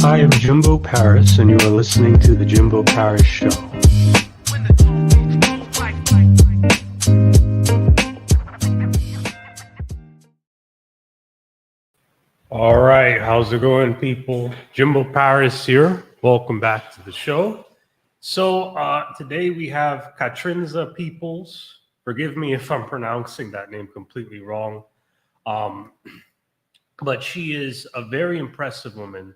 I am Jimbo Paris, and you are listening to The Jimbo Paris Show. All right, how's it going, people? Jimbo Paris here. Welcome back to the show. So today we have Katrinza Peoples. Forgive me if I'm pronouncing that name completely wrong. But she is a very impressive woman.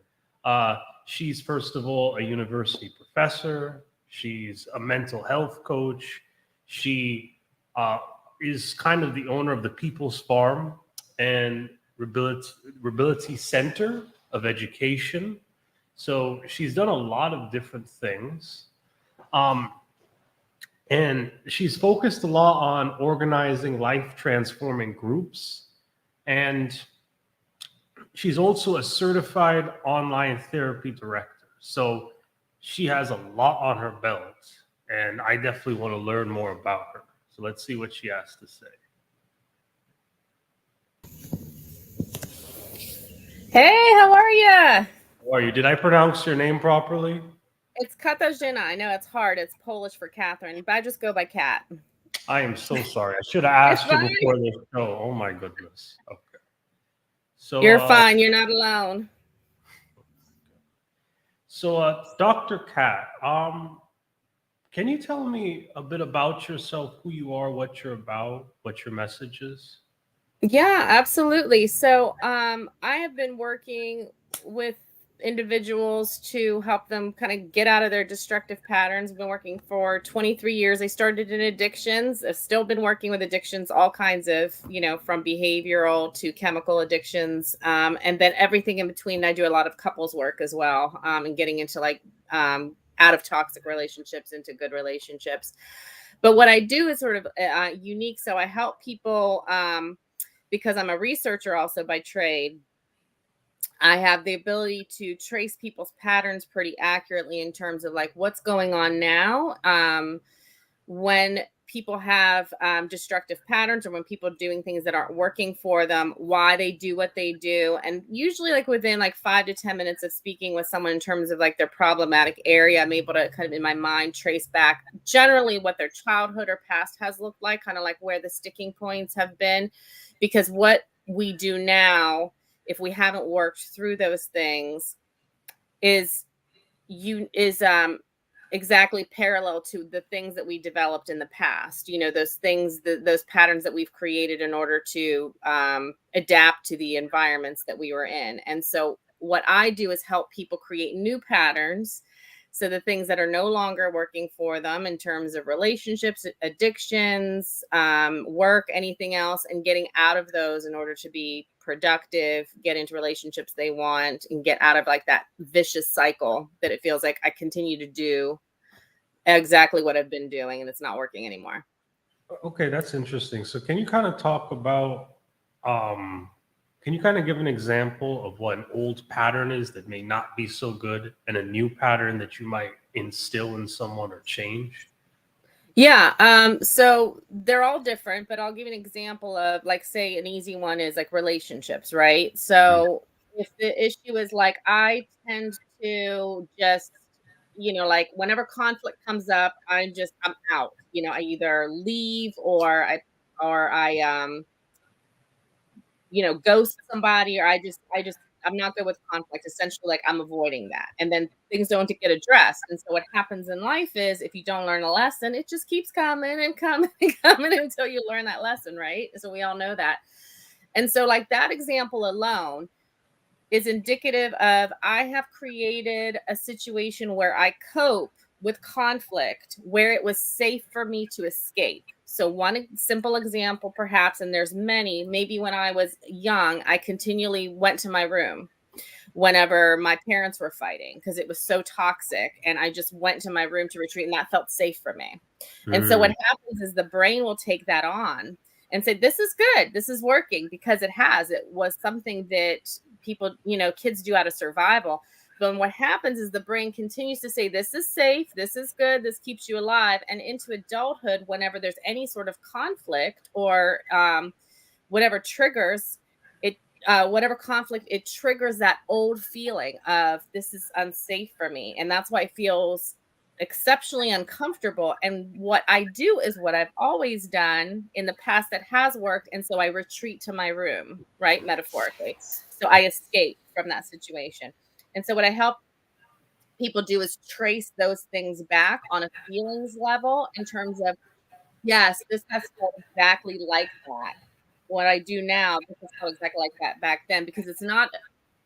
She's, first of all, a university professor. She's a mental health coach. She is kind of the owner of the People's Farm and Rehabilitation Center of Education. So she's done a lot of different things. And she's focused a lot on organizing life-transforming groups. And she's also a certified online therapy director. So she has a lot on her belt, and I definitely want to learn more about her. So let's see what she has to say. Hey, how are you? How are you? Did I pronounce your name properly? It's Katarzyna. I know it's hard. It's Polish for Catherine, but I just go by Kat. I am so sorry. I should have asked you before this show. Oh my goodness. Okay. So you're fine. You're not alone. So, Dr. Kat, can you tell me a bit about yourself, who you are, what you're about, what your message is? Yeah, absolutely. So I have been working with individuals to help them kind of get out of their destructive patterns. I've been working for 23 years. I started in addictions. I've still been working with addictions, all kinds of, from behavioral to chemical addictions. And then everything in between. I do a lot of couples work as well, and getting into out of toxic relationships into good relationships. But what I do is sort of unique. So I help people because I'm a researcher also by trade. I have the ability to trace people's patterns pretty accurately in terms of like what's going on now when people have destructive patterns, or when people are doing things that aren't working for them, why they do what they do. And usually like within like 5 to 10 minutes of speaking with someone in terms of like their problematic area, I'm able to kind of in my mind trace back generally what their childhood or past has looked like, kind of like where the sticking points have been. Because what we do now, if we haven't worked through those things, is exactly parallel to the things that we developed in the past. Those things, those patterns that we've created in order to adapt to the environments that we were in. And so what I do is help people create new patterns. So the things that are no longer working for them in terms of relationships, addictions, work, anything else, and getting out of those in order to be productive, get into relationships they want, and get out of like that vicious cycle that it feels like I continue to do exactly what I've been doing and it's not working anymore. Okay, that's interesting. So can you kind of talk about, can you kind of give an example of what an old pattern is that may not be so good, and a new pattern that you might instill in someone or change? Yeah. So they're all different, but I'll give an example of like, say an easy one is like relationships, right? So if the issue is like, I tend to just, like whenever conflict comes up, I'm out, I either leave or I ghost somebody, or I'm not good with conflict. Essentially, like I'm avoiding that. And then things don't get addressed. And so what happens in life is if you don't learn a lesson, it just keeps coming and coming and coming until you learn that lesson, right? So we all know that. And so like that example alone is indicative of I have created a situation where I cope with conflict where it was safe for me to escape. So one simple example, perhaps, and there's many, maybe when I was young, I continually went to my room whenever my parents were fighting because it was so toxic. And I just went to my room to retreat, and that felt safe for me. And so what happens is the brain will take that on and say, this is good. This is working, because it was something that people, kids do out of survival. But what happens is the brain continues to say, this is safe, this is good, this keeps you alive. And into adulthood, whenever there's any sort of conflict or whatever triggers, whatever conflict, it triggers that old feeling of this is unsafe for me. And that's why it feels exceptionally uncomfortable. And what I do is what I've always done in the past that has worked. And so I retreat to my room, right? Metaphorically. So I escape from that situation. And so what I help people do is trace those things back on a feelings level in terms of, yes, this has felt exactly like that. What I do now, this has felt exactly like that back then, because it's not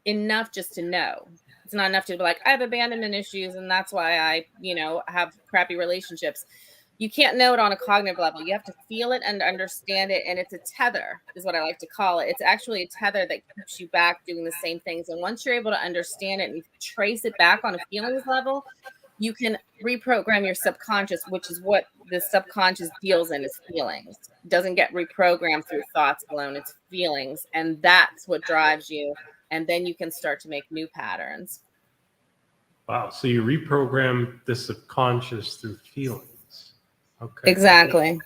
enough just to know. It's not enough to be like, I have abandonment issues and that's why I, have crappy relationships. You can't know it on a cognitive level. You have to feel it and understand it. And it's a tether, is what I like to call it. It's actually a tether that keeps you back doing the same things. And once you're able to understand it and trace it back on a feelings level, you can reprogram your subconscious, which is what the subconscious deals in, is feelings. It doesn't get reprogrammed through thoughts alone, it's feelings. And that's what drives you. And then you can start to make new patterns. Wow. So you reprogram the subconscious through feelings. Okay. Exactly.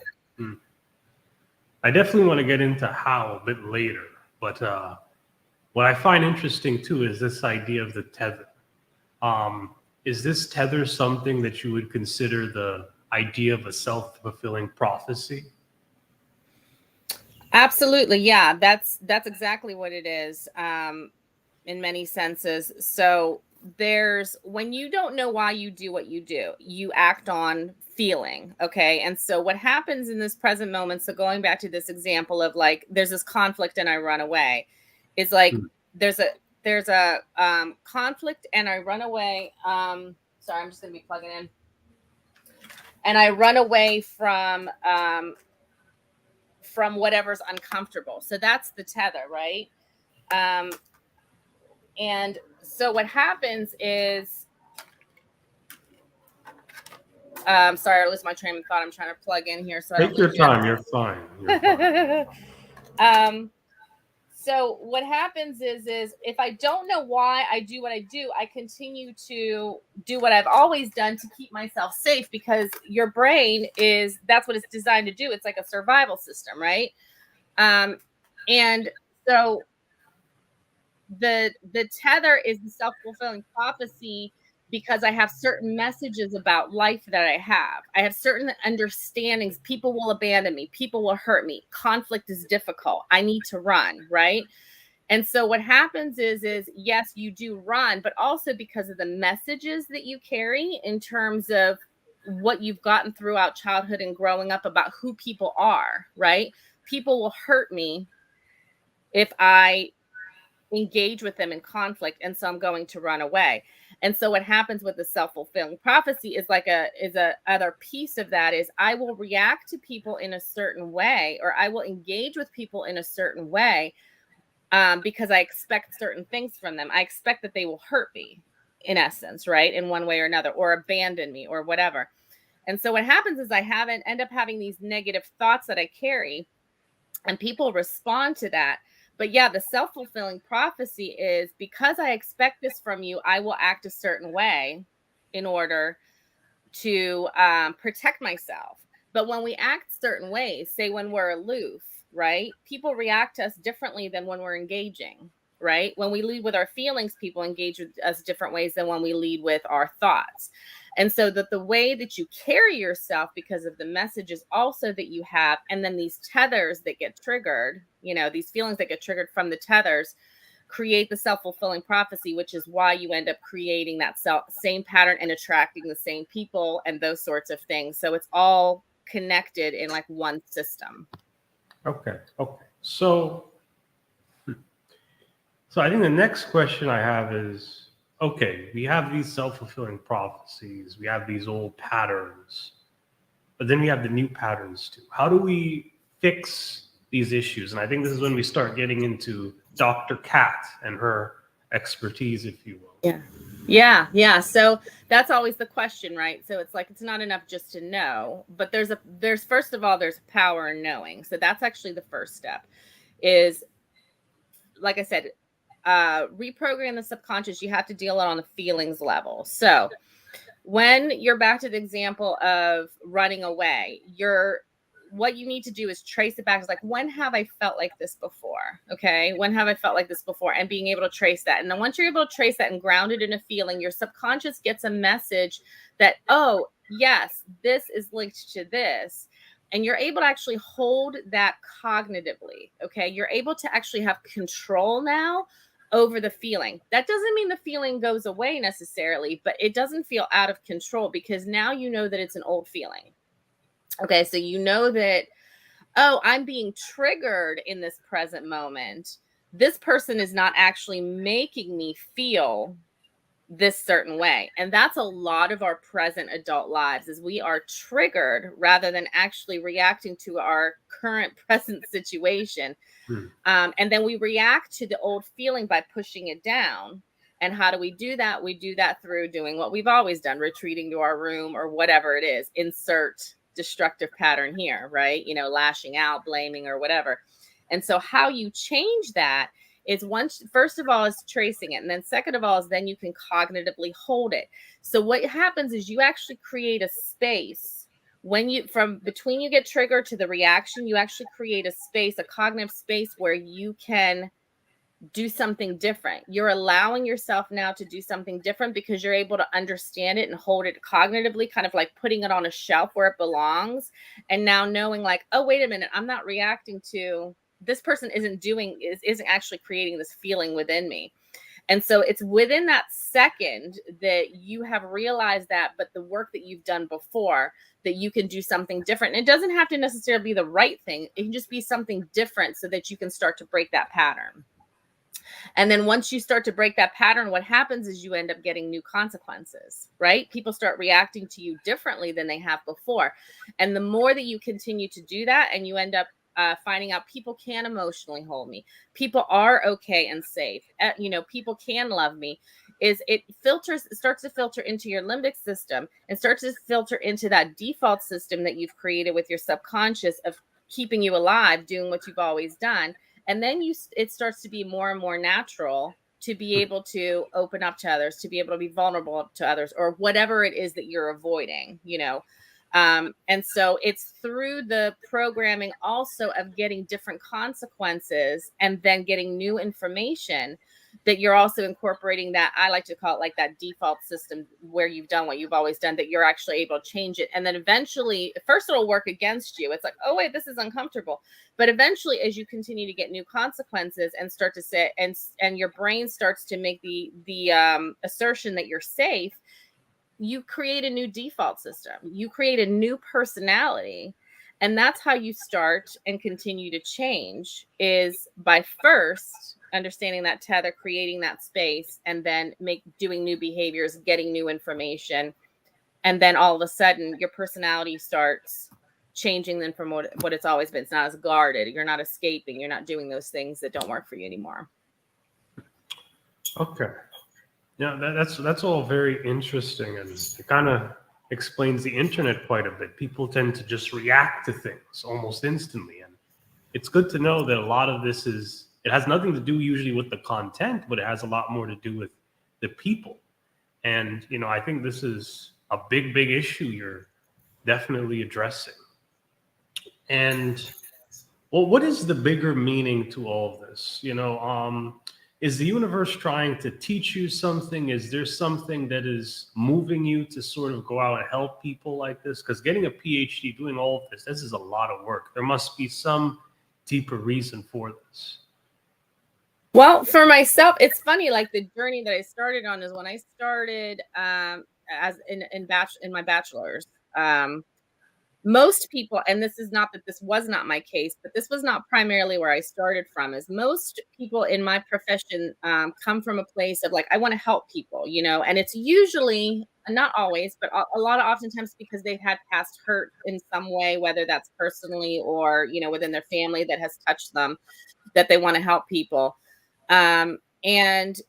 I definitely want to get into how a bit later, but what I find interesting too is this idea of the tether. Is this tether something that you would consider the idea of a self-fulfilling prophecy? Absolutely. Yeah, that's exactly what it is, in many senses. So there's, when you don't know why you do what you do, you act on feeling. Okay. And so what happens in this present moment, so going back to this example of like, there's this conflict and I run away, is like, there's a conflict and I run away. Sorry, I'm just gonna be plugging in. And I run away from whatever's uncomfortable. So that's the tether, right? And so what happens is, sorry, I lost my train of thought. I'm trying to plug in here, so I Take don't your lose you. time. You're fine. You're fine. So what happens is if I don't know why I do what I do, I continue to do what I've always done to keep myself safe, because your brain that's what it's designed to do. It's like a survival system, right? And so the tether is the self-fulfilling prophecy, because I have certain messages about life that I have certain understandings. People will abandon me, people will hurt me, conflict is difficult, I need to run, right? And so what happens is yes, you do run, but also because of the messages that you carry in terms of what you've gotten throughout childhood and growing up about who people are, right? People will hurt me if I engage with them in conflict, and so I'm going to run away. And so what happens with the self-fulfilling prophecy is a other piece of that is, I will react to people in a certain way, or I will engage with people in a certain way, because I expect certain things from them. I expect that they will hurt me, in essence, right, in one way or another, or abandon me or whatever. And so what happens is I end up having these negative thoughts that I carry, and people respond to that. But yeah, the self-fulfilling prophecy is, because I expect this from you, I will act a certain way in order to protect myself. But when we act certain ways, say when we're aloof, right, people react to us differently than when we're engaging, right? When we lead with our feelings, people engage with us different ways than when we lead with our thoughts. And so that the way that you carry yourself, because of the messages also that you have, and then these tethers that get triggered, these feelings that get triggered from the tethers, create the self-fulfilling prophecy, which is why you end up creating that same pattern and attracting the same people and those sorts of things. So it's all connected in like one system. Okay. So I think the next question I have is, okay, we have these self-fulfilling prophecies, we have these old patterns, but then we have the new patterns too. How do we fix these issues? And I think this is when we start getting into Dr. Kat and her expertise, if you will. Yeah. So that's always the question, right? So it's like, it's not enough just to know, but there's first of all, there's power in knowing. So that's actually the first step, is, like I said, reprogram the subconscious. You have to deal it on the feelings level. So when you're back to the example of running away, what you need to do is trace it back. It's like, when have I felt like this before? Okay. When have I felt like this before? And being able to trace that. And then once you're able to trace that and ground it in a feeling, your subconscious gets a message that, oh, yes, this is linked to this. And you're able to actually hold that cognitively. Okay. You're able to actually have control now over the feeling. That doesn't mean the feeling goes away necessarily, but it doesn't feel out of control because now you know that it's an old feeling. Okay, so you know that, oh, I'm being triggered in this present moment. This person is not actually making me feel this certain way. And that's a lot of our present adult lives, is we are triggered rather than actually reacting to our current present situation. And then we react to the old feeling by pushing it down. And how do we do that? We do that through doing what we've always done, retreating to our room or whatever it is. Insert destructive pattern here, right? You know, lashing out, blaming, or whatever. And so how you change that is, once, first of all, is tracing it. And then second of all is then you can cognitively hold it. So what happens is you actually create a space when you, from between you get triggered to the reaction, you actually create a space, a cognitive space where you can do something different. You're allowing yourself now to do something different because you're able to understand it and hold it cognitively, kind of like putting it on a shelf where it belongs. And now knowing like, oh, wait a minute, I'm not reacting to, this person isn't actually creating this feeling within me. And so it's within that second that you have realized that, but the work that you've done before, that you can do something different. And it doesn't have to necessarily be the right thing. It can just be something different so that you can start to break that pattern. And then once you start to break that pattern, what happens is you end up getting new consequences, right? People start reacting to you differently than they have before. And the more that you continue to do that, and you end up finding out people can emotionally hold me, people are okay and safe, you know, people can love me, is it starts to filter into your limbic system and starts to filter into that default system that you've created with your subconscious of keeping you alive, doing what you've always done. And then it starts to be more and more natural to be able to open up to others, to be able to be vulnerable to others, or whatever it is that you're avoiding, you know. And so it's through the programming also of getting different consequences and then getting new information that you're also incorporating that, I like to call it like that default system, where you've done what you've always done, that you're actually able to change it. And then eventually, first it'll work against you. It's like, oh wait, this is uncomfortable. But eventually, as you continue to get new consequences and start to say, and your brain starts to make the assertion that you're safe, you create a new default system. You create a new personality. And that's how you start and continue to change, is by first understanding that tether, creating that space, and then doing new behaviors, getting new information. And then all of a sudden your personality starts changing then from what it's always been. It's not as guarded. You're not escaping. You're not doing those things that don't work for you anymore. Okay. Yeah, that's all very interesting, and it kind of explains the internet quite a bit. People tend to just react to things almost instantly, and it's good to know that a lot of this it has nothing to do usually with the content, but it has a lot more to do with the people. And you know, I think this is a big issue you're definitely addressing. And well, what is the bigger meaning to all of this? You know, is the universe trying to teach you something? Is there something that is moving you to sort of go out and help people like this? Because getting a PhD, doing all of this is a lot of work. There must be some deeper reason for this. Well, for myself, it's funny, like the journey that I started on is when I started as in my bachelor's. Most people, and this is not that this was not my case, but this was not primarily where I started from, is most people in my profession come from a place of like, I want to help people, you know, and it's usually, not always, but a lot of oftentimes because they've had past hurt in some way, whether that's personally or, you know, within their family that has touched them, that they want to help people. And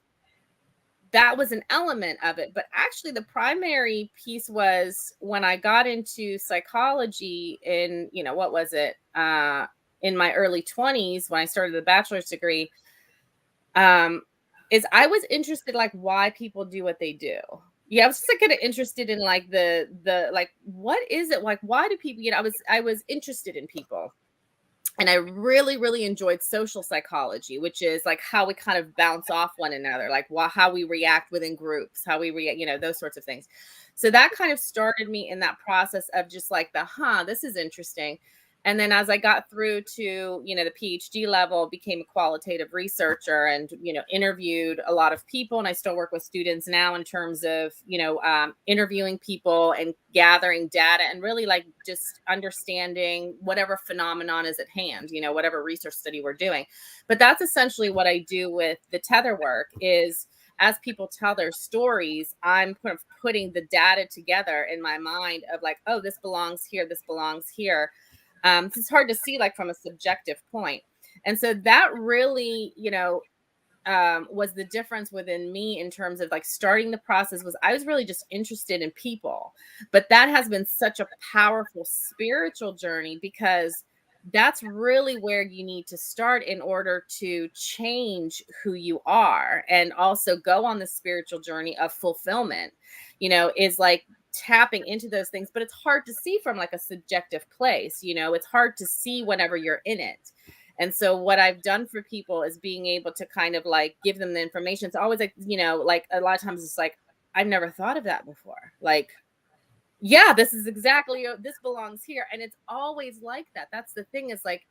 that was an element of it. But actually, the primary piece was when I got into psychology in, you know, what was it? In my early 20s, when I started the bachelor's degree, is I was interested like why people do what they do. Yeah, I was just like kind of interested in like the like what is it like why do people I was interested in people. And I really, really enjoyed social psychology, which is like how we kind of bounce off one another, like how we react within groups, how we react, those sorts of things. So that kind of started me in that process of just like this is interesting. And then as I got through to, the PhD level, became a qualitative researcher and, interviewed a lot of people. And I still work with students now in terms of, interviewing people and gathering data and really like just understanding whatever phenomenon is at hand, whatever research study we're doing. But that's essentially what I do with the tether work is as people tell their stories, I'm kind of putting the data together in my mind of like, oh, this belongs here, this belongs here. It's hard to see like from a subjective point. And so that really, was the difference within me in terms of like starting the process was I was really just interested in people. But that has been such a powerful spiritual journey because that's really where you need to start in order to change who you are and also go on the spiritual journey of fulfillment, is like tapping into those things, but it's hard to see from like a subjective place, it's hard to see whenever you're in it. And so what I've done for people is being able to kind of like give them the information. It's always like, like a lot of times it's like, I've never thought of that before. Like, yeah, this is exactly, this belongs here. And it's always like that. That's the thing is like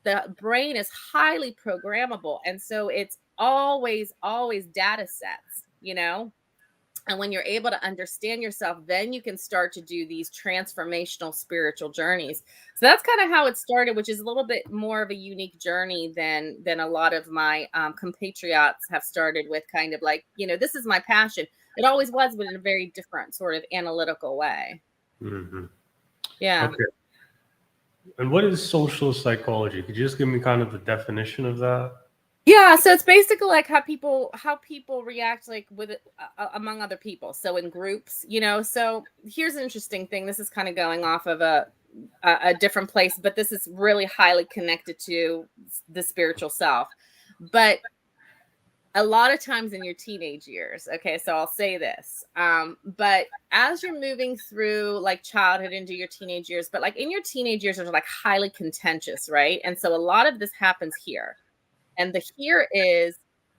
the brain is highly programmable. And so it's always, always data sets, And when you're able to understand yourself, then you can start to do these transformational spiritual journeys. So that's kind of how it started, which is a little bit more of a unique journey than a lot of my compatriots have started with. Kind of like, this is my passion. It always was, but in a very different sort of analytical way. Mm-hmm. Yeah. Okay. And what is social psychology? Could you just give me kind of the definition of that? Yeah, so it's basically like how people react like with among other people. So in groups, So here's an interesting thing. This is kind of going off of a different place, but this is really highly connected to the spiritual self. But a lot of times in your teenage years, okay, so I'll say this, but as you're moving through like childhood into your teenage years, but like in your teenage years are like highly contentious, right? And so a lot of this happens here. And the here is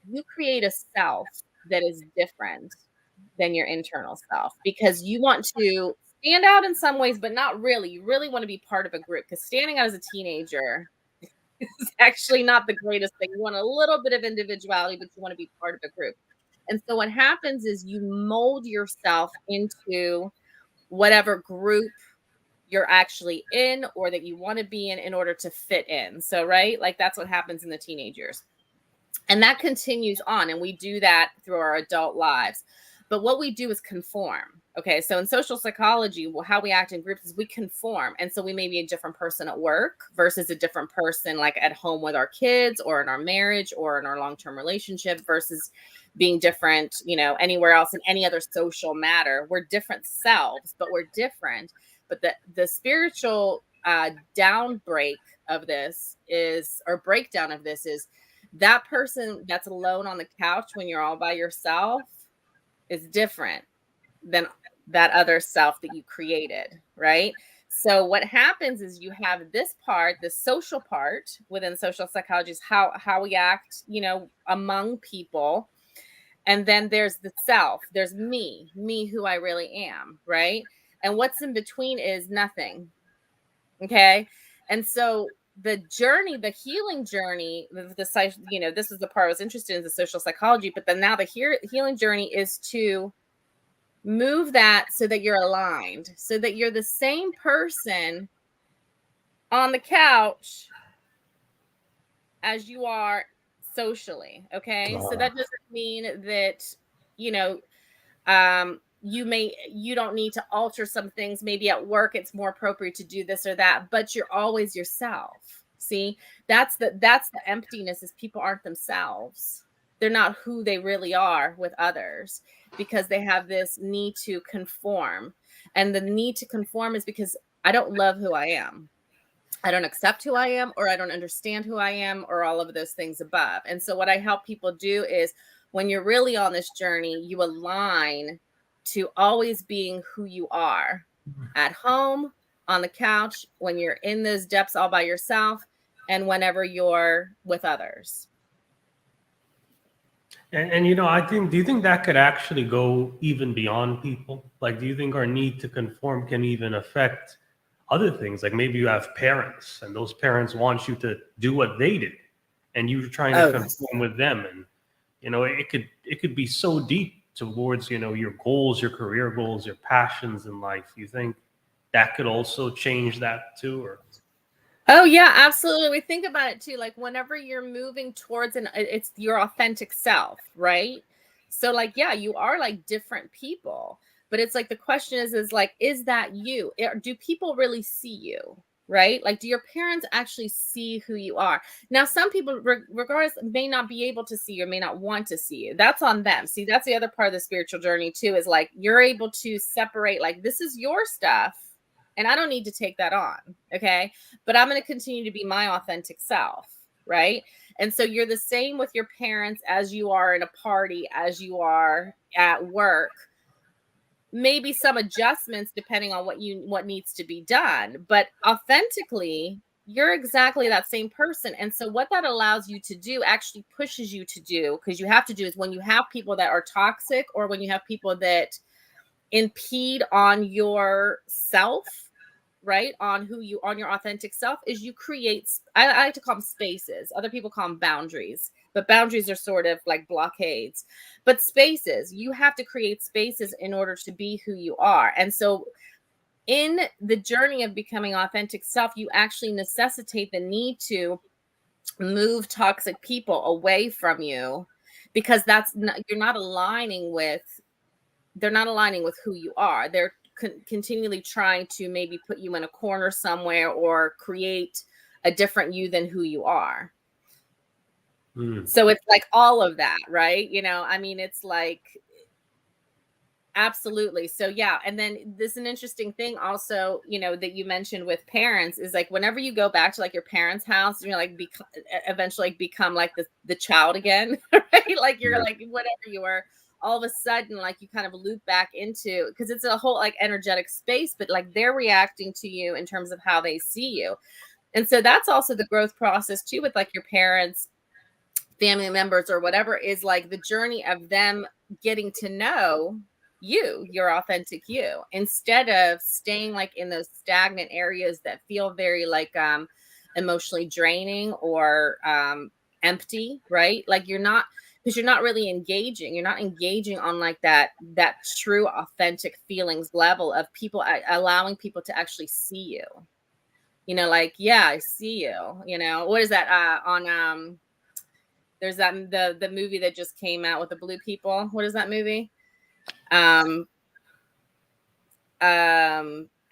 you create a self that is different than your internal self because you want to stand out in some ways, but not really. You really want to be part of a group because standing out as a teenager is actually not the greatest thing. You want a little bit of individuality, but you want to be part of a group. And so what happens is you mold yourself into whatever group you're actually in or that you want to be in order to fit in. So, right? Like that's what happens in the teenage years. And that continues on. And we do that through our adult lives. But what we do is conform. Okay. So in social psychology, how we act in groups is we conform. And so we may be a different person at work versus a different person like at home with our kids or in our marriage or in our long-term relationship versus being different, anywhere else in any other social matter. We're different selves, but we're different. But the spiritual downbreak of this is, or breakdown of this is, that person that's alone on the couch when you're all by yourself is different than that other self that you created, right? So what happens is you have this part, the social part within social psychology is how we act, among people. And then there's the self, there's me who I really am, right? And what's in between is nothing. Okay. And so the journey, the healing journey, this is the part I was interested in, the social psychology, but then now the healing journey is to move that so that you're aligned, so that you're the same person on the couch as you are socially. Okay. So that doesn't mean that, you know, you don't need to alter some things. Maybe at work it's more appropriate to do this or that, but you're always yourself. See, that's the emptiness, is people aren't themselves. They're not who they really are with others because they have this need to conform. And the need to conform is because I don't love who I am. I don't accept who I am, or I don't understand who I am, or all of those things above. And so what I help people do is when you're really on this journey, you align to always being who you are at home, on the couch, when you're in those depths all by yourself, and whenever you're with others. And you know, I think, do you think that could actually go even beyond people? Like, do you think our need to conform can even affect other things? Like maybe you have parents and those parents want you to do what they did and you're trying to conform with them. And, you know, it could be so deep towards, you know, your goals, your career goals, your passions in life. You think that could also change that too? Or Oh yeah, absolutely. We think about it too. Like whenever you're moving towards it's your authentic self, right? So like, yeah, you are like different people, but it's like the question is like, is that you? Do people really see you? Right? Like, do your parents actually see who you are? Now, some people, regardless, may not be able to see you, or may not want to see you. That's on them. See, that's the other part of the spiritual journey too, is like you're able to separate, like, this is your stuff, and I don't need to take that on. Okay. But I'm going to continue to be my authentic self. Right. And so you're the same with your parents as you are in a party, as you are at work. Maybe some adjustments depending on what needs to be done, but authentically, you're exactly that same person. And so what that allows you to do, actually pushes you to do, because you have to do, is when you have people that are toxic, or when you have people that impede on your self, right, on your authentic self, is you create, I like to call them spaces. Other people call them boundaries, but boundaries are sort of like blockades. But spaces, you have to create spaces in order to be who you are. And so in the journey of becoming authentic self, you actually necessitate the need to move toxic people away from you, because you're not aligning with, they're not aligning with who you are. They're continually trying to maybe put you in a corner somewhere, or create a different you than who you are. So it's like all of that, right? You know, I mean, it's like, absolutely. So yeah. And then this is an interesting thing also, you know, that you mentioned with parents, is like whenever you go back to like your parents' house, you're like eventually become like the child again, right? Like you're like whatever you were, all of a sudden, like you kind of loop back into, because it's a whole like energetic space, but like they're reacting to you in terms of how they see you. And so that's also the growth process too, with like your parents, family members, or whatever, is like the journey of them getting to know you, your authentic you, instead of staying like in those stagnant areas that feel very like emotionally draining, or empty, right? Like you're not, because you're not really engaging, you're not engaging on like that true authentic feelings level of people, allowing people to actually see you, you know, like, yeah, I see you, you know. What is that on there's that the movie that just came out with the blue people. What is that movie?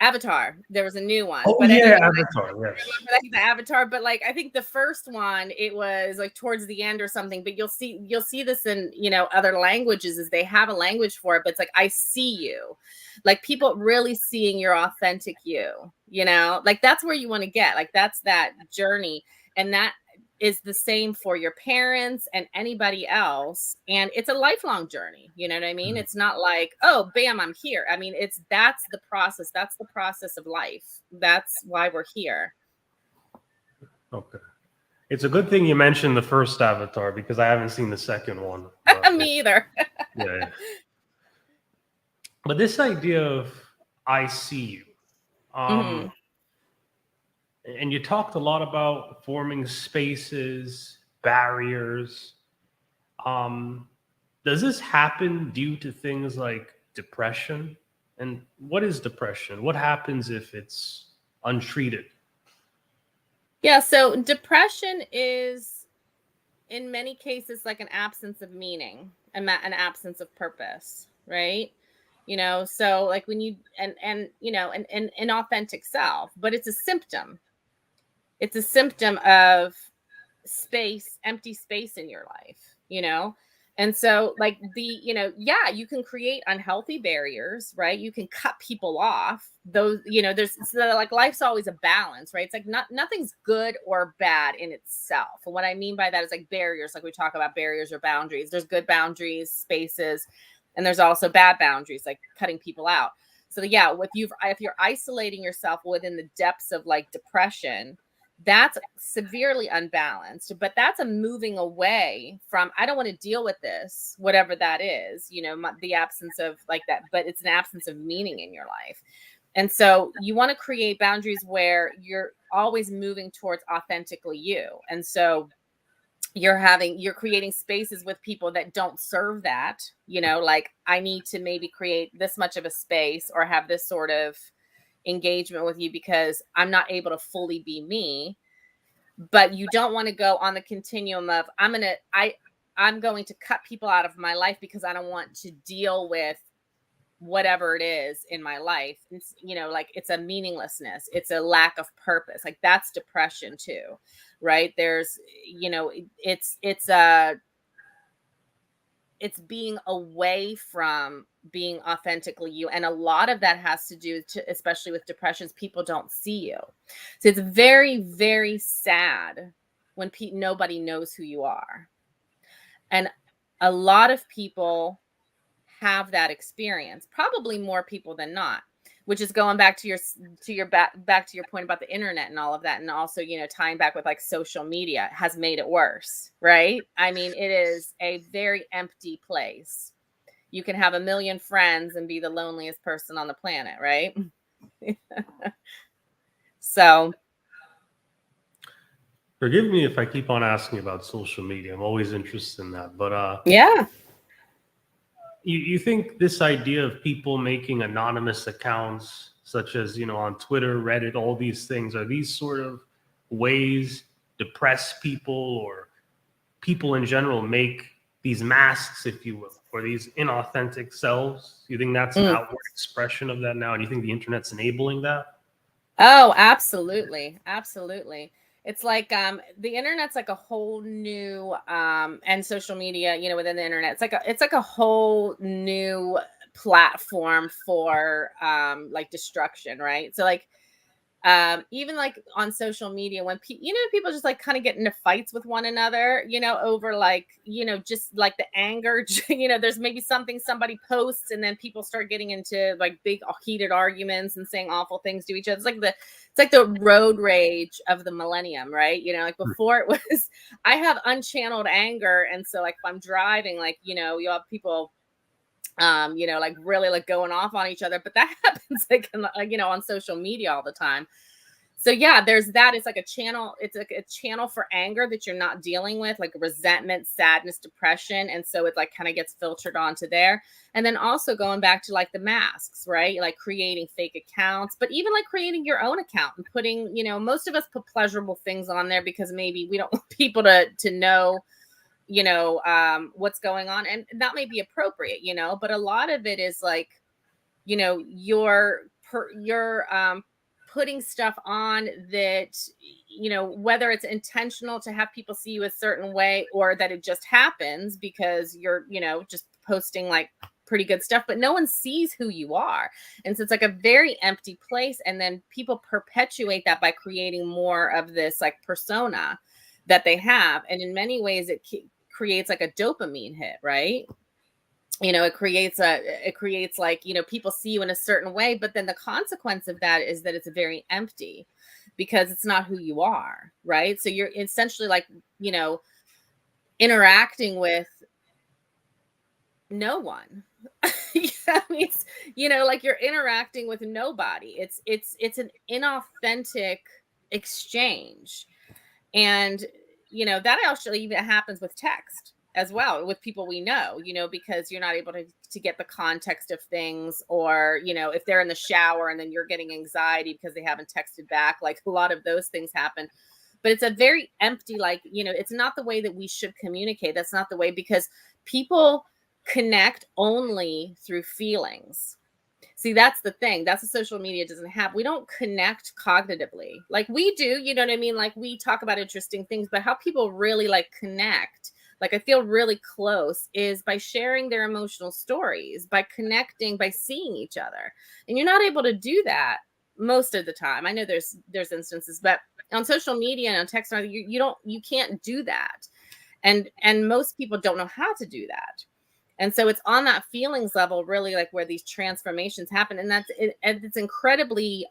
Avatar. There was a new one. Oh, but yeah, anyway, Avatar. Yes. the Avatar. But like, I think the first one, it was like towards the end or something. But you'll see this in, you know, other languages, is they have a language for it. But it's like, I see you, like people really seeing your authentic you. You know, like that's where you want to get. Like that's that journey, and that is the same for your parents and anybody else. And it's a lifelong journey. You know what I mean? It's not like, oh, bam, I'm here. I mean, that's the process. That's the process of life. That's why we're here. Okay. It's a good thing you mentioned the first Avatar, because I haven't seen the second one. Me either. Yeah. But this idea of I see you, and you talked a lot about forming spaces, barriers. Does this happen due to things like depression? And what is depression? What happens if it's untreated? Yeah, so depression is in many cases like an absence of meaning, and an absence of purpose, right? You know, so like when you and you know, and an authentic self, but it's a symptom. It's a symptom of empty space in your life, you know? And so like you know, yeah, you can create unhealthy barriers, right? You can cut people off. Those, you know, there's so like life's always a balance, right? It's like nothing's good or bad in itself. And what I mean by that is like barriers, like we talk about barriers or boundaries. There's good boundaries, spaces, And there's also bad boundaries, like cutting people out. So yeah, if you're isolating yourself within the depths of like depression, that's severely unbalanced. But that's a moving away from, I don't want to deal with this, whatever that is, the absence of like that, but it's an absence of meaning in your life. And so you want to create boundaries where you're always moving towards authentically you. And so you're creating spaces with people that don't serve that, like I need to maybe create this much of a space or have this sort of engagement with you because I'm not able to fully be me. But you don't want to go on the continuum of I'm going to cut people out of my life because I don't want to deal with whatever it is in my life. It's, like it's a meaninglessness, it's a lack of purpose. Like that's depression too, right? There's, it's being away from being authentically you. And a lot of that has to do to, especially with depressions, people don't see you. So it's very, very sad when nobody knows who you are. And a lot of people have that experience, probably more people than not, which is going back to your back to your point about the internet and all of that. And also, tying back with like social media has made it worse, right? I mean, it is a very empty place. You can have 1 million friends and be the loneliest person on the planet, right? So Forgive me if I keep on asking about social media. I'm always interested in that. But yeah. you think this idea of people making anonymous accounts, such as, on Twitter, Reddit, all these things, are these sort of ways depressed people or people in general make these masks, if you will, or these inauthentic selves? Do you think that's an outward expression of that now? And you think the internet's enabling that? Oh, absolutely. Absolutely. It's like the internet's like a whole new and social media, within the internet. It's like a whole new platform for like destruction, right? So like even like on social media when people just like kind of get into fights with one another, over like, just like the anger, there's maybe something somebody posts and then people start getting into like big heated arguments and saying awful things to each other. It's like the road rage of the millennium, right? Like before it was, I have unchanneled anger. And so like if I'm driving, like, you'll have people like really like going off on each other, but that happens like on social media all the time. So yeah, there's that. It's like a channel. It's like a channel for anger that you're not dealing with, like resentment, sadness, depression. And so it like kind of gets filtered onto there. And then also going back to like the masks, right? Like creating fake accounts, but even like creating your own account and putting, most of us put pleasurable things on there because maybe we don't want people to know what's going on, and that may be appropriate, but a lot of it is like, you're putting stuff on that, whether it's intentional to have people see you a certain way or that it just happens because you're, just posting like pretty good stuff, but no one sees who you are. And so it's like a very empty place. And then people perpetuate that by creating more of this like persona that they have. And in many ways, it creates like a dopamine hit, right? It creates like, people see you in a certain way, but then the consequence of that is that it's very empty because it's not who you are, right? So you're essentially like, interacting with no one. I mean, it's, like you're interacting with nobody. It's an inauthentic exchange. And, that actually even happens with text as well with people we know, because you're not able to get the context of things, or, if they're in the shower and then you're getting anxiety because they haven't texted back, like a lot of those things happen. But it's a very empty, like, it's not the way that we should communicate. That's not the way, because people connect only through feelings. See, that's the thing. That's what social media doesn't have. We don't connect cognitively like we do. You know what I mean? Like we talk about interesting things, but how people really like connect, like I feel really close, is by sharing their emotional stories, by connecting, by seeing each other. And you're not able to do that most of the time. I know there's instances, but on social media and on text, you can't do that. And most people don't know how to do that. And so it's on that feelings level, really, like where these transformations happen. And that's it, and it's incredibly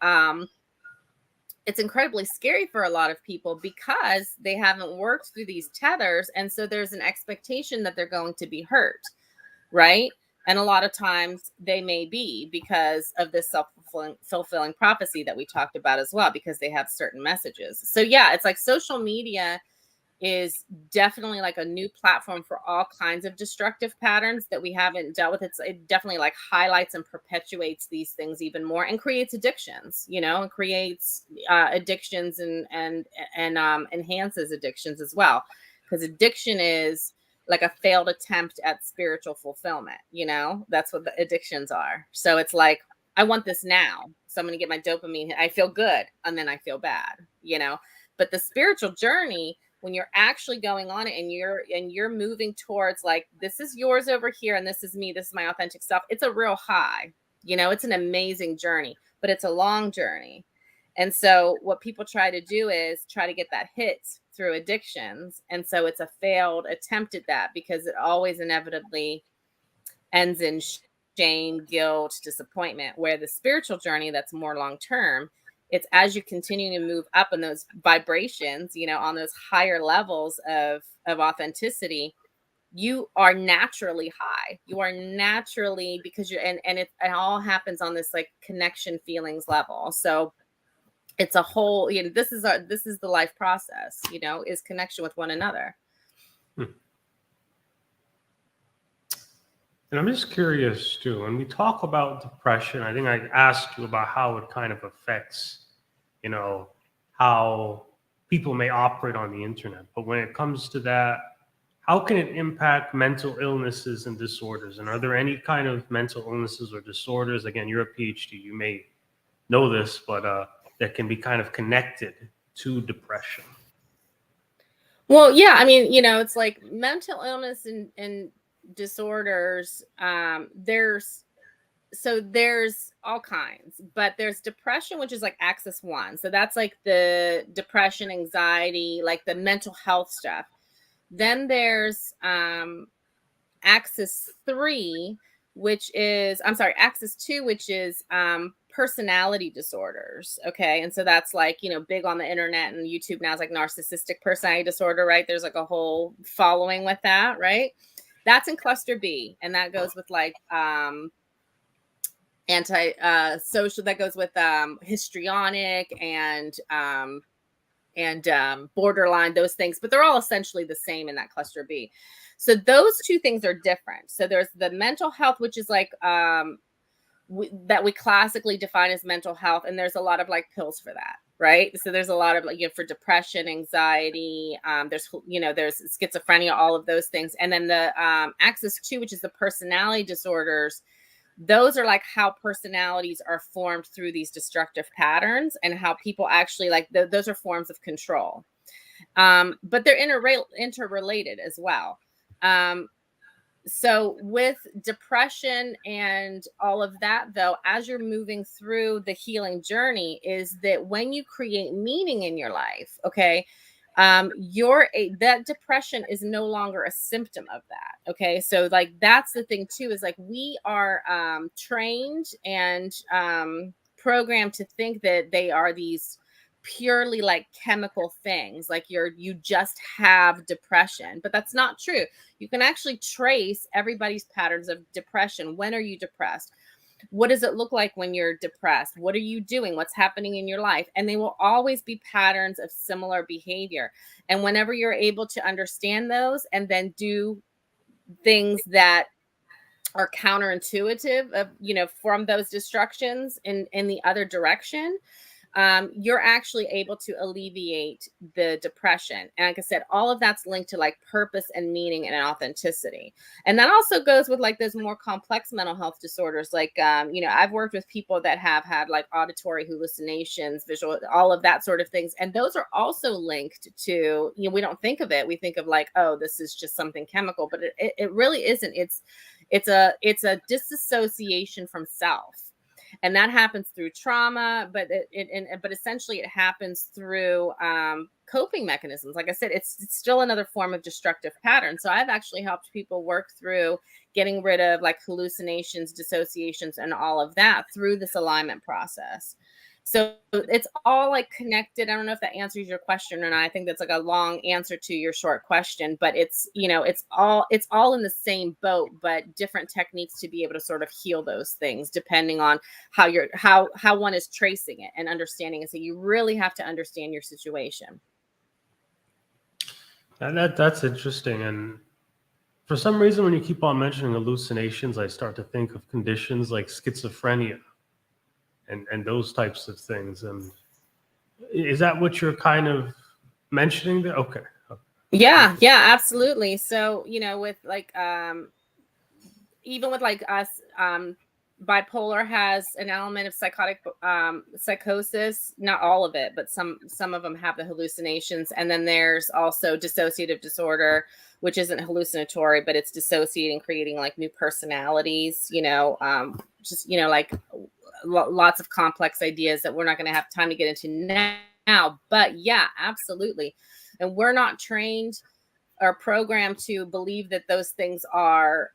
scary for a lot of people because they haven't worked through these tethers. And so there's an expectation that they're going to be hurt, right? And a lot of times they may be, because of this self-fulfilling prophecy that we talked about as well, because they have certain messages. So yeah, it's like social media is definitely like a new platform for all kinds of destructive patterns that we haven't dealt with. It definitely like highlights and perpetuates these things even more, and creates addictions, you know, and creates addictions and enhances addictions as well. Because addiction is like a failed attempt at spiritual fulfillment, you know, that's what the addictions are. So it's like, I want this now, so I'm going to get my dopamine. I feel good, and then I feel bad, you know. But the spiritual journey, when you're actually going on it and you're moving towards like, this is yours over here and this is me, this is my authentic self, it's a real high, you know. It's an amazing journey, but it's a long journey. And so what people try to do is try to get that hit through addictions, and so it's a failed attempt at that, because it always inevitably ends in shame, guilt, disappointment. Where the spiritual journey, that's more long term, it's as you continue to move up in those vibrations, you know, on those higher levels of authenticity, you are naturally high. You are naturally, because you're, and it all happens on this like connection feelings level. So it's a whole, you know, this is the life process, you know, is connection with one another. And I'm just curious too, when we talk about depression, I think I asked you about how it kind of affects, you know, how people may operate on the internet. But when it comes to that, how can it impact mental illnesses and disorders? And are there any kind of mental illnesses or disorders? Again, you're a PhD, you may know this, but that can be kind of connected to depression. Well, yeah, I mean, you know, it's like mental illness and disorders. There's all kinds, but there's depression, which is like axis 1. So that's like the depression, anxiety, like the mental health stuff. Then there's axis 3, which is, I'm sorry, axis 2, which is personality disorders. Okay. And so that's like, you know, big on the internet and YouTube now is like narcissistic personality disorder, right? There's like a whole following with that, right? That's in cluster B. And that goes with like social, that goes with histrionic and borderline, those things, but they're all essentially the same in that cluster B. So those two things are different. So there's the mental health, which is like that we classically define as mental health, and there's a lot of like pills for that, right? So there's a lot of like, you know, for depression, anxiety, there's, you know, there's schizophrenia, all of those things. And then the axis 2, which is the personality disorders, those are like how personalities are formed through these destructive patterns, and how people actually like those are forms of control. But they're interrelated as well. So with depression and all of that, though, as you're moving through the healing journey, is that when you create meaning in your life, okay, that depression is no longer a symptom of that. Okay. So like, that's the thing too, is like, we are trained and programmed to think that they are these purely like chemical things, like you just have depression, but that's not true. You can actually trace everybody's patterns of depression. When are you depressed? What does it look like when you're depressed? What are you doing? What's happening in your life? And they will always be patterns of similar behavior. And whenever you're able to understand those and then do things that are counterintuitive of, you know, from those destructions in the other direction, you're actually able to alleviate the depression. And like I said, all of that's linked to like purpose and meaning and authenticity. And that also goes with like those more complex mental health disorders. Like, you know, I've worked with people that have had like auditory hallucinations, visual, all of that sort of things. And those are also linked to, you know, we don't think of it. We think of like, oh, this is just something chemical, but it really isn't. It's a disassociation from self. And that happens through trauma, but but essentially it happens through coping mechanisms. Like I said, it's still another form of destructive pattern. So I've actually helped people work through getting rid of like hallucinations, dissociations, and all of that through this alignment process. So it's all like connected. I don't know if that answers your question or not. I think that's like a long answer to your short question, but it's, you know, it's all in the same boat, but different techniques to be able to sort of heal those things depending on how one is tracing it and understanding it. So you really have to understand your situation. And that's interesting. And for some reason, when you keep on mentioning hallucinations, I start to think of conditions like schizophrenia and those types of things. And is that what you're kind of mentioning there? Okay. Yeah, absolutely. So, you know, with like even with like us, bipolar has an element of psychotic psychosis. Not all of it, but some of them have the hallucinations. And then there's also dissociative disorder, which isn't hallucinatory, but it's dissociating, creating like new personalities, you know, just, you know, like lots of complex ideas that we're not going to have time to get into now. But yeah, absolutely. And we're not trained or programmed to believe that those things are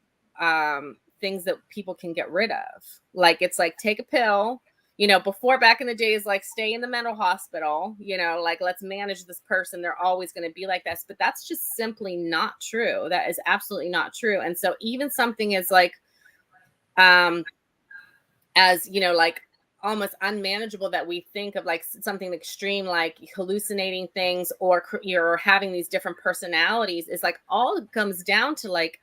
things that people can get rid of. Like, it's like, take a pill, you know, before, back in the days, like, stay in the mental hospital, you know, like, let's manage this person. They're always going to be like this. But that's just simply not true. That is absolutely not true. And so even something is like, as, you know, like almost unmanageable that we think of, like something extreme, like hallucinating things, or you're having these different personalities, is like all it comes down to like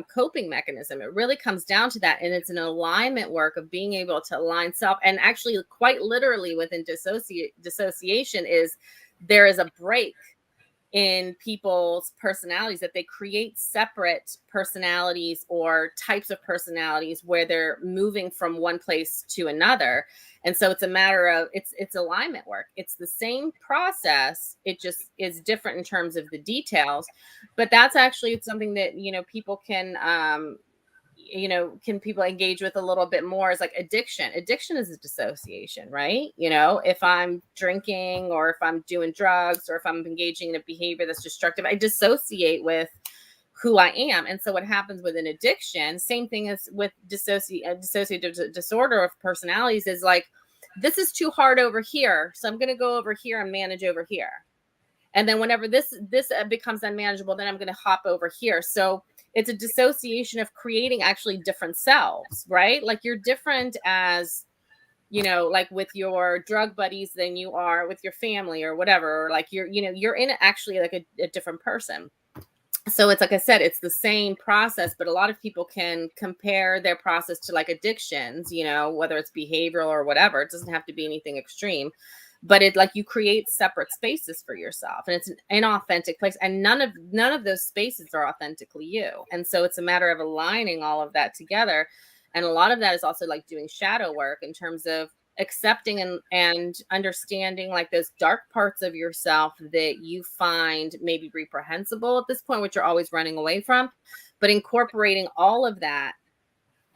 coping mechanism. It really comes down to that. And it's an alignment work of being able to align self. And actually, quite literally within dissociation is there is a break in people's personalities, that they create separate personalities or types of personalities where they're moving from one place to another. And so it's a matter of it's alignment work. It's the same process. It just is different in terms of the details. But that's actually something that, you know, people can you know, can people engage with a little bit more, is like addiction. Addiction is a dissociation, right? You know, if I'm drinking or if I'm doing drugs or if I'm engaging in a behavior that's destructive, I dissociate with who I am. And so what happens with an addiction, same thing as with dissociative disorder of personalities, is like, this is too hard over here, so I'm going to go over here and manage over here. And then whenever this becomes unmanageable, then I'm going to hop over here. So it's a dissociation of creating actually different selves, right? Like, you're different as, you know, like with your drug buddies than you are with your family or whatever. Or like you're, you know, you're in actually like a different person. So it's like I said, it's the same process, but a lot of people can compare their process to like addictions, you know, whether it's behavioral or whatever. It doesn't have to be anything extreme. But it, like, you create separate spaces for yourself, and it's an inauthentic place, and none of those spaces are authentically you. And so it's a matter of aligning all of that together. And a lot of that is also like doing shadow work in terms of accepting and understanding like those dark parts of yourself that you find maybe reprehensible at this point, which you're always running away from, but incorporating all of that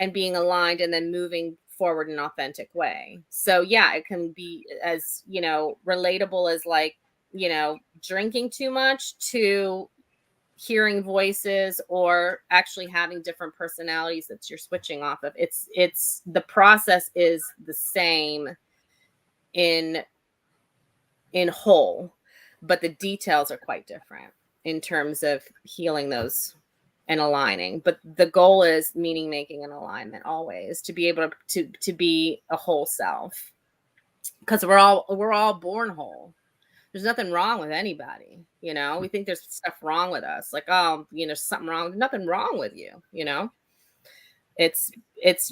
and being aligned and then moving forward in an authentic way. So yeah, it can be as, you know, relatable as like, you know, drinking too much, to hearing voices or actually having different personalities that you're switching off of. It's the process is the same in whole, but the details are quite different in terms of healing those and aligning. But the goal is meaning making and alignment, always to be able to be a whole self, because we're all born whole. There's nothing wrong with anybody, you know. We think there's stuff wrong with us, like, oh, you know, something wrong. There's nothing wrong with you, you know. It's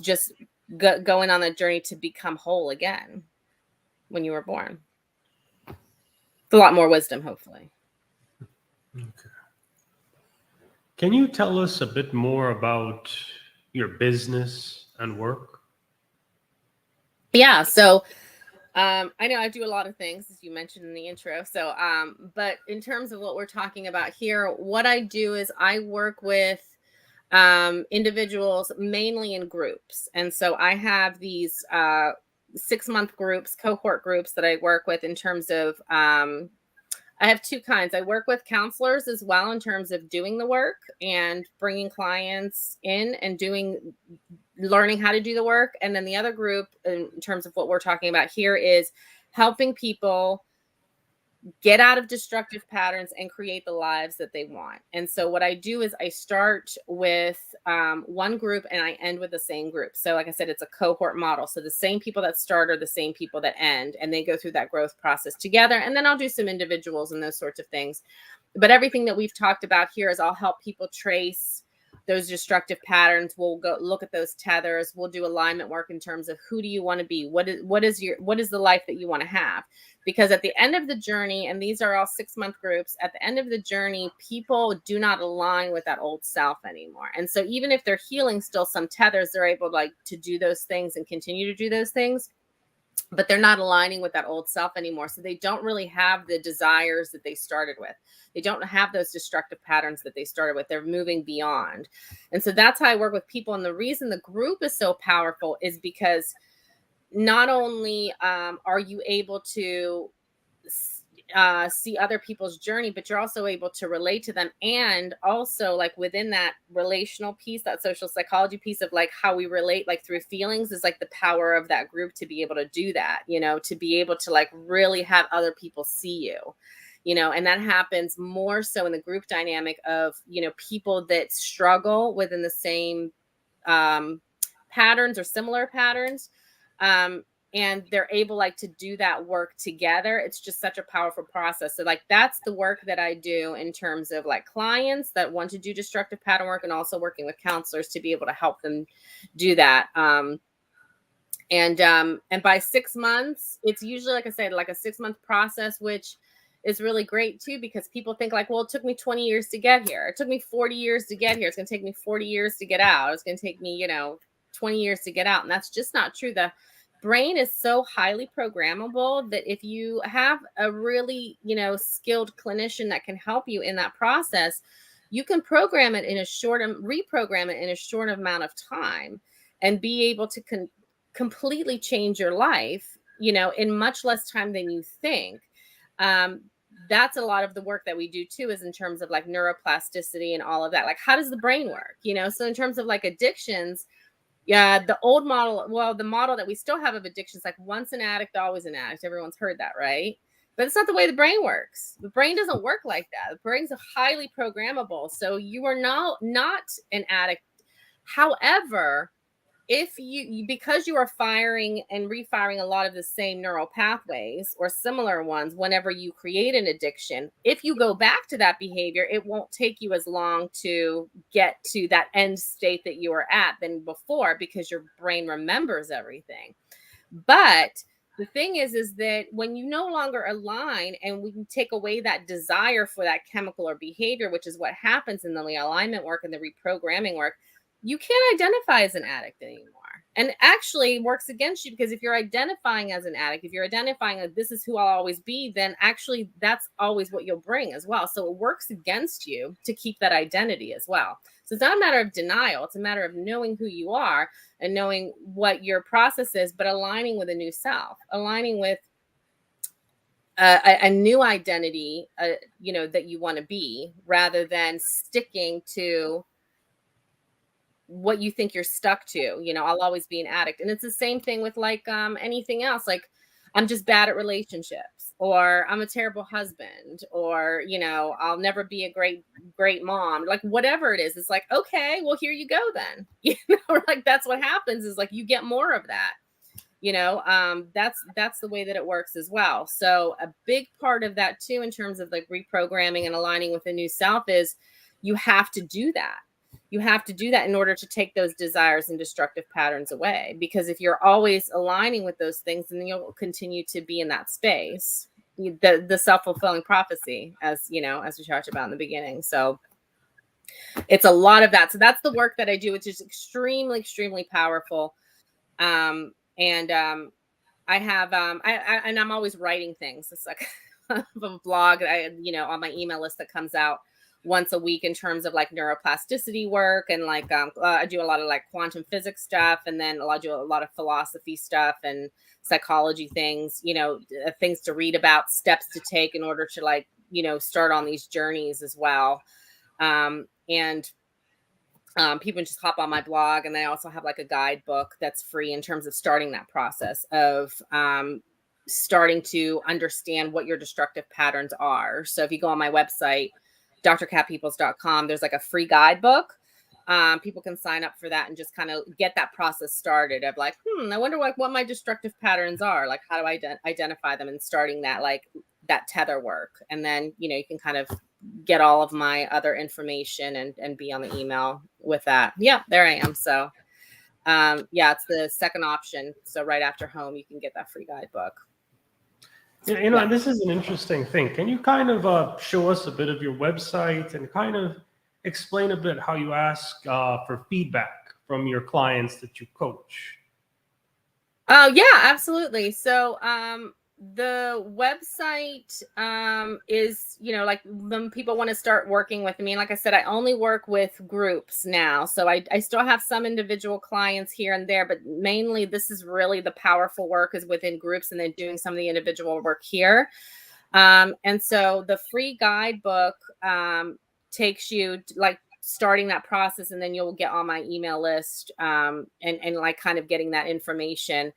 just going on the journey to become whole again when you were born. It's a lot more wisdom, hopefully. Okay. Can you tell us a bit more about your business and work? Yeah. So I know I do a lot of things, as you mentioned in the intro. So, but in terms of what we're talking about here, what I do is I work with individuals mainly in groups. And so I have these 6-month groups, cohort groups that I work with in terms of I have two kinds. I work with counselors as well in terms of doing the work and bringing clients in and learning how to do the work. And then the other group, in terms of what we're talking about here, is helping people get out of destructive patterns and create the lives that they want. And so what I do is I start with one group and I end with the same group. So like I said, it's a cohort model. So the same people that start are the same people that end, and they go through that growth process together. And then I'll do some individuals and those sorts of things. But everything that we've talked about here is I'll help people trace those destructive patterns. We'll go look at those tethers. We'll do alignment work in terms of who do you want to be? What is the life that you want to have? Because at the end of the journey, and these are all 6-month groups, at the end of the journey, people do not align with that old self anymore. And so even if they're healing still some tethers, they're able to do those things and continue to do those things, but they're not aligning with that old self anymore. So they don't really have the desires that they started with. They don't have those destructive patterns that they started with. They're moving beyond. And so that's how I work with people. And the reason the group is so powerful is because not only are you able to see other people's journey, but you're also able to relate to them. And also, like, within that relational piece, that social psychology piece of like how we relate, like through feelings, is like the power of that group to be able to do that, to be able to like really have other people see you, and that happens more so in the group dynamic of, people that struggle within the same patterns or similar patterns. And they're able to do that work together. It's just such a powerful process. So that's the work that I do in terms of like clients that want to do destructive pattern work, and also working with counselors to be able to help them do that. And by 6 months, it's usually, like I said, like a 6-month process, which is really great too, because people think like, well, it took me 20 years to get here. It took me 40 years to get here. It's going to take me 40 years to get out. It's going to take me, 20 years to get out. And that's just not true. The brain is so highly programmable that if you have a really, skilled clinician that can help you in that process, you can program it reprogram it in a short amount of time and be able to completely change your life, in much less time than you think. That's a lot of the work that we do too, is in terms of like neuroplasticity and all of that. Like, how does the brain work? So in terms of like addictions, yeah, the old model, well, the model that we still have of addictions, like once an addict, always an addict. Everyone's heard that, right? But it's not the way the brain works. The brain doesn't work like that. The brain's highly programmable. So you are not an addict. However, if because you are firing and refiring a lot of the same neural pathways or similar ones whenever you create an addiction, if you go back to that behavior, it won't take you as long to get to that end state that you were at than before, because your brain remembers everything. But the thing is that when you no longer align and we can take away that desire for that chemical or behavior, which is what happens in the alignment work and the reprogramming work, you can't identify as an addict anymore. And actually works against you, because if you're identifying as an addict, if you're identifying that this is who I'll always be, then actually that's always what you'll bring as well. So it works against you to keep that identity as well. So it's not a matter of denial. It's a matter of knowing who you are and knowing what your process is, but aligning with a new self, aligning with a new identity, that you want to be, rather than sticking to what you think you're stuck to. I'll always be an addict. And it's the same thing with like anything else. Like, I'm just bad at relationships, or I'm a terrible husband, or I'll never be a great mom. Like, whatever it is, it's like, okay, well, here you go then. Like, that's what happens, is like you get more of that. That's the way that it works as well. So a big part of that too, in terms of like reprogramming and aligning with a new self, is you have to do that. You have to do that in order to take those desires and destructive patterns away. Because if you're always aligning with those things, then you'll continue to be in that space, the self-fulfilling prophecy, as we talked about in the beginning. So it's a lot of that. So that's the work that I do, which is extremely, extremely powerful. I have, and I'm always writing things. It's like a blog, on my email list that comes out once a week, in terms of like neuroplasticity work, and like I do a lot of like quantum physics stuff, and then I do a lot of philosophy stuff and psychology things, things to read about, steps to take in order to like start on these journeys as well. And people can just hop on my blog, and I also have like a guidebook that's free in terms of starting that process of starting to understand what your destructive patterns are. So if you go on my website, drcatpeoples.com, there's like a free guidebook. People can sign up for that and just kind of get that process started of like, I wonder what my destructive patterns are. Like, how do I identify them, and starting that, like that tether work. And then, you can kind of get all of my other information and be on the email with that. Yeah, there I am. So it's the second option. So right after home, you can get that free guidebook. And this is an interesting thing. Can you kind of show us a bit of your website and kind of explain a bit how you ask for feedback from your clients that you coach? Oh, yeah, absolutely. So the website is, like when people want to start working with me. And like I said, I only work with groups now. So I still have some individual clients here and there, but mainly this is really the powerful work is within groups, and then doing some of the individual work here. And so the free guidebook takes you like starting that process, and then you'll get on my email list and like kind of getting that information.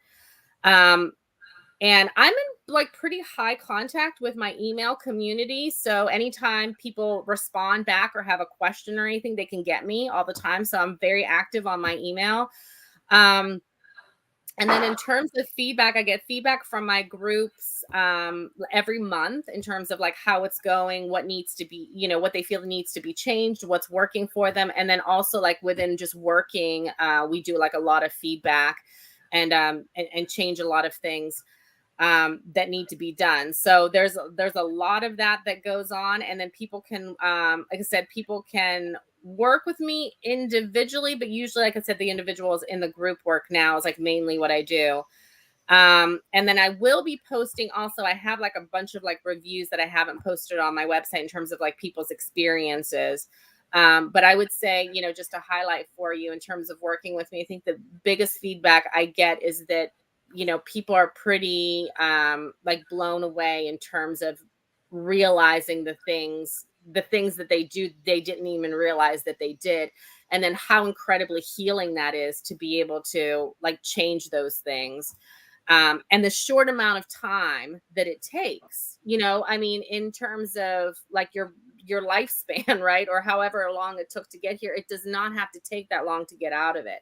And I'm in like pretty high contact with my email community. So anytime people respond back or have a question or anything, they can get me all the time. So I'm very active on my email. And then in terms of feedback, I get feedback from my groups every month in terms of like how it's going, what needs to be, what they feel needs to be changed, what's working for them. And then also like within just working, we do like a lot of feedback and change a lot of things that need to be done. So there's a lot of that goes on. And then people can, like I said, people can work with me individually, but usually, like I said, the individuals in the group work now is like mainly what I do. And then I will be posting also, I have like a bunch of like reviews that I haven't posted on my website in terms of like people's experiences. But I would say, just to highlight for you in terms of working with me, I think the biggest feedback I get is that, people are pretty like blown away in terms of realizing the things that they do, they didn't even realize that they did. And then how incredibly healing that is to be able to like change those things. And the short amount of time that it takes, in terms of like your lifespan, right? Or however long it took to get here, it does not have to take that long to get out of it.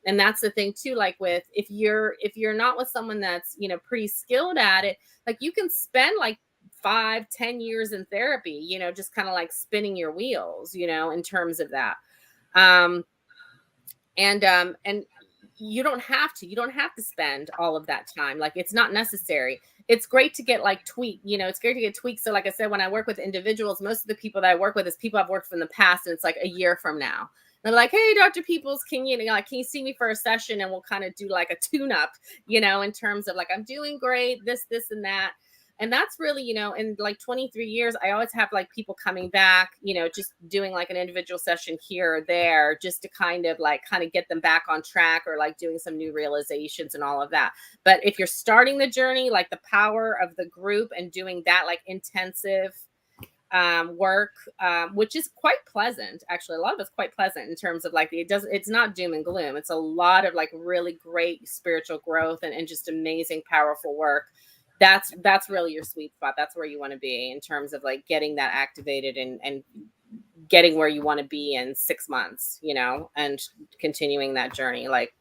And that's the thing too, like with, if you're not with someone that's, pretty skilled at it, like you can spend like 5-10 years in therapy, just kind of like spinning your wheels, in terms of that. And you don't have to spend all of that time. Like it's not necessary. It's great to get like it's great to get tweaks. So like I said, when I work with individuals, most of the people that I work with is people I've worked with in the past, and it's like a year from now. They're like, hey, Dr. Peoples, can you see me for a session, and we'll kind of do like a tune-up, in terms of like, I'm doing great, this, and that. And that's really, in like 23 years, I always have like people coming back, just doing like an individual session here or there, just to kind of get them back on track, or like doing some new realizations and all of that. But if you're starting the journey, like the power of the group and doing that like intensive work, which is quite pleasant. Actually, a lot of it's quite pleasant in terms of like, it's not doom and gloom. It's a lot of like really great spiritual growth and just amazing, powerful work. That's really your sweet spot. That's where you want to be in terms of like getting that activated and getting where you want to be in 6 months, and continuing that journey. Like,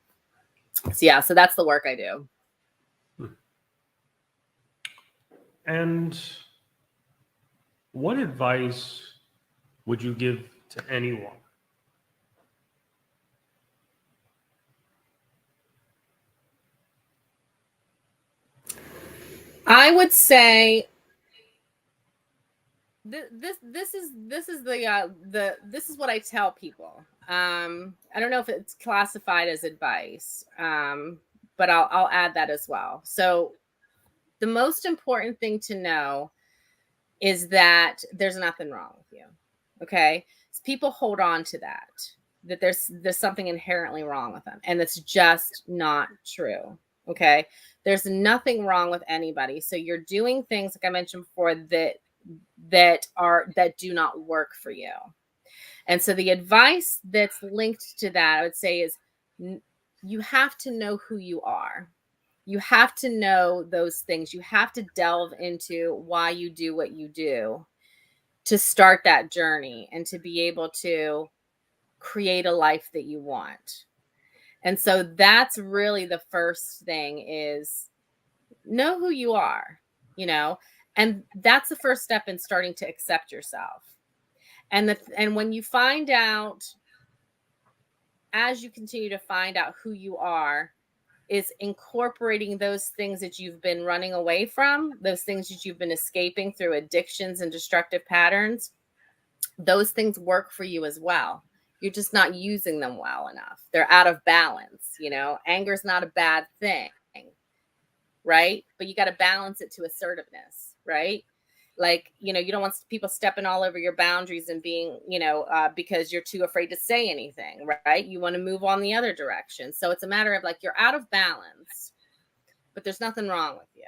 so that's the work I do. And what advice would you give to anyone? I would say this is what I tell people. I don't know if it's classified as advice, but I'll add that as well. So the most important thing to know is that there's nothing wrong with you. Okay. So people hold on to that there's something inherently wrong with them. And it's just not true. Okay. There's nothing wrong with anybody. So you're doing things, like I mentioned before, that that do not work for you. And so the advice that's linked to that, I would say, is you have to know who you are. You have to know those things. You have to delve into why you do what you do to start that journey and to be able to create a life that you want. And so that's really the first thing, is know who you are, and that's the first step in starting to accept yourself. And when you find out, as you continue to find out who you are, is incorporating those things that you've been running away from, those things that you've been escaping through addictions and destructive patterns. Those things work for you as well. You're just not using them well enough. They're out of balance. Anger is not a bad thing, right? But you got to balance it to assertiveness, right? Like, you don't want people stepping all over your boundaries and being, because you're too afraid to say anything, right? You want to move on the other direction. So it's a matter of, like, you're out of balance, but there's nothing wrong with you.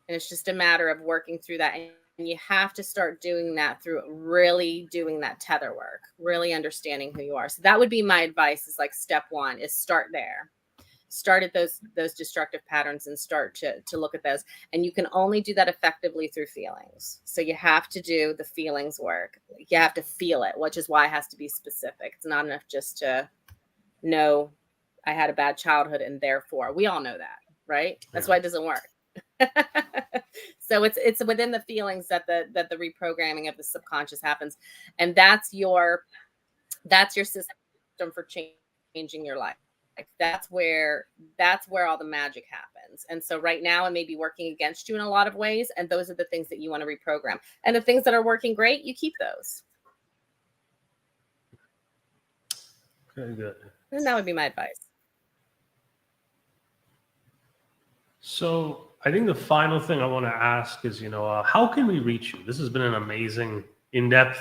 And it's just a matter of working through that. And you have to start doing that through really doing that tether work, really understanding who you are. So that would be my advice, is like step one is start there. Start at those destructive patterns and start to look at those. And you can only do that effectively through feelings. So you have to do the feelings work. You have to feel it, which is why it has to be specific. It's not enough just to know I had a bad childhood and therefore, we all know that, right? That's why it doesn't work. So it's within the feelings that the reprogramming of the subconscious happens. And that's your system for changing your life. That's where all the magic happens. And so right now it may be working against you in a lot of ways. And those are the things that you want to reprogram. And the things that are working great, you keep those. Very good. And that would be my advice. So I think the final thing I want to ask is, how can we reach you? This has been an amazing, in-depth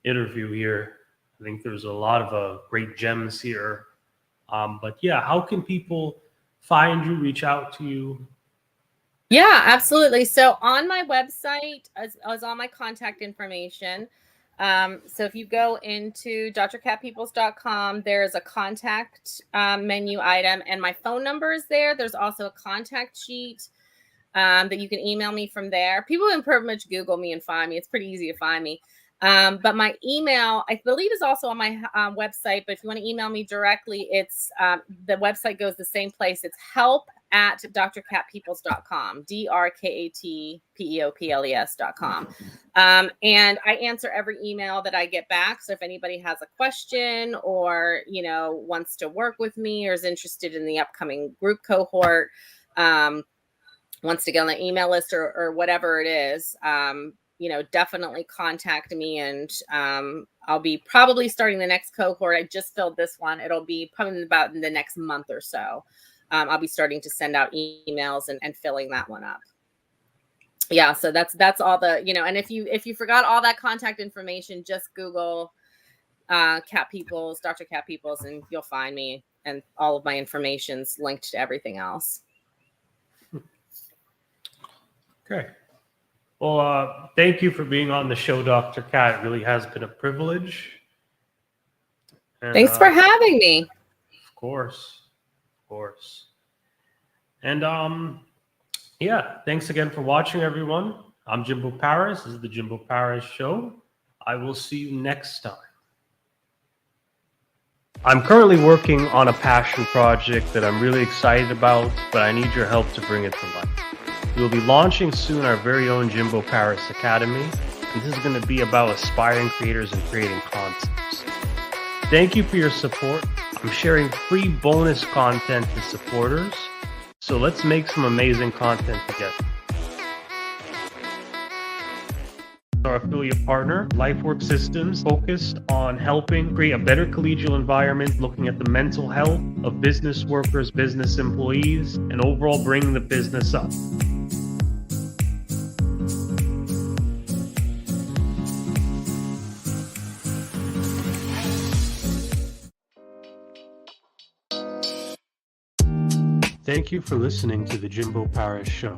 interview here. I think there's a lot of great gems here. But yeah, how can people find you, reach out to you? Yeah, absolutely. So on my website is all my contact information. So if you go into drcatpeoples.com, there's a contact menu item, and my phone number is there. There's also a contact sheet that you can email me from there. People can pretty much Google me and find me. It's pretty easy to find me. But my email, I believe, is also on my website. But if you want to email me directly, it's the website goes the same place. It's help@drcatpeoples.com, drkatpeoples.com. And I answer every email that I get back. So if anybody has a question or, wants to work with me or is interested in the upcoming group cohort, wants to get on the email list or whatever it is, definitely contact me, and I'll be probably starting the next cohort. I just filled this one. It'll be probably about in the next month or so. I'll be starting to send out emails and filling that one up. Yeah, so that's all the, and if you forgot all that contact information, just Google Cat Peoples, Dr. Cat Peoples, and you'll find me, and all of my information's linked to everything else. Okay. Well, thank you for being on the show, Dr. Cat. It really has been a privilege. And, thanks for having me. Of course. And yeah, thanks again for watching, everyone. I'm Jimbo Paris. This is the Jimbo Paris Show. I will see you next time. I'm currently working on a passion project that I'm really excited about, but I need your help to bring it to life. We'll be launching soon our very own Jimbo Paris Academy. This is going to be about aspiring creators and creating concepts. Thank you for your support. I'm sharing free bonus content to supporters. So let's make some amazing content together. Our affiliate partner, LifeWork Systems, focused on helping create a better collegial environment, looking at the mental health of business workers, business employees, and overall bringing the business up. Thank you for listening to the Jimbo Paris Show.